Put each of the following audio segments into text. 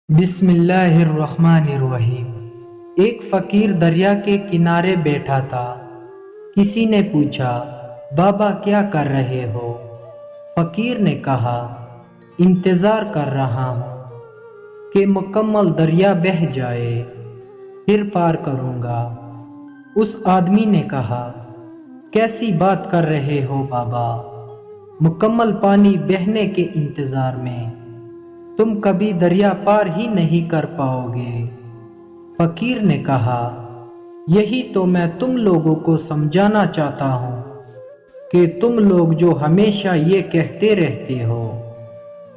بسم اللہ الرحمن الرحیم۔ ایک فقیر دریا کے کنارے بیٹھا تھا۔ کسی نے پوچھا، بابا کیا کر رہے ہو؟ فقیر نے کہا، انتظار کر رہا ہوں کہ مکمل دریا بہہ جائے، پھر پار کروں گا۔ اس آدمی نے کہا، کیسی بات کر رہے ہو بابا؟ مکمل پانی بہنے کے انتظار میں تم کبھی دریا پار ہی نہیں کر پاؤ گے۔ فقیر نے کہا، یہی تو میں تم لوگوں کو سمجھانا چاہتا ہوں کہ تم لوگ جو ہمیشہ یہ کہتے رہتے ہو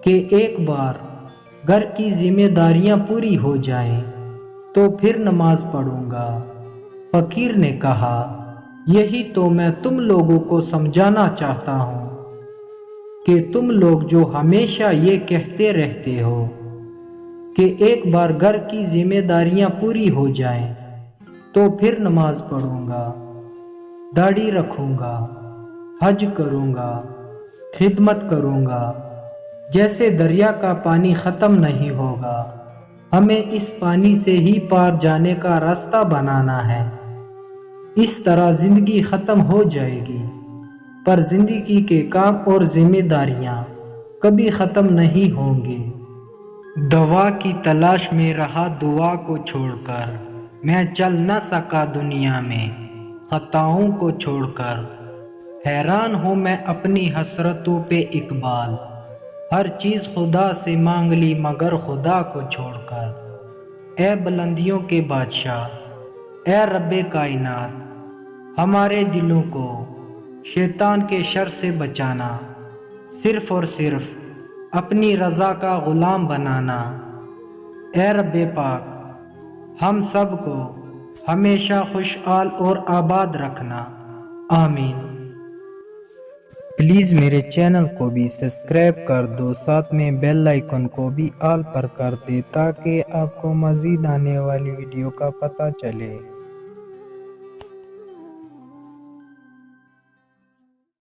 کہ ایک بار گھر کی ذمہ داریاں پوری ہو جائیں تو پھر نماز پڑھوں گا۔ فقیر نے کہا، یہی تو میں تم لوگوں کو سمجھانا چاہتا ہوں کہ تم لوگ جو ہمیشہ یہ کہتے رہتے ہو کہ ایک بار گھر کی ذمہ داریاں پوری ہو جائیں تو پھر نماز پڑھوں گا، داڑھی رکھوں گا، حج کروں گا، خدمت کروں گا۔ جیسے دریا کا پانی ختم نہیں ہوگا، ہمیں اس پانی سے ہی پار جانے کا راستہ بنانا ہے۔ اس طرح زندگی ختم ہو جائے گی، پر زندگی کے کام اور ذمہ داریاں کبھی ختم نہیں ہوں گے۔ دوا کی تلاش میں رہا دعا کو چھوڑ کر، میں چل نہ سکا دنیا میں خطاؤں کو چھوڑ کر۔ حیران ہوں میں اپنی حسرتوں پہ اقبال، ہر چیز خدا سے مانگ لی مگر خدا کو چھوڑ کر۔ اے بلندیوں کے بادشاہ، اے رب کائنات، ہمارے دلوں کو شیطان کے شر سے بچانا، صرف اور صرف اپنی رضا کا غلام بنانا۔ اے رب پاک، ہم سب کو ہمیشہ خوشحال اور آباد رکھنا، آمین۔ پلیز میرے چینل کو بھی سبسکرائب کر دو، ساتھ میں بیل آئیکن کو بھی آل پر کر دے تاکہ آپ کو مزید آنے والی ویڈیو کا پتہ چلے۔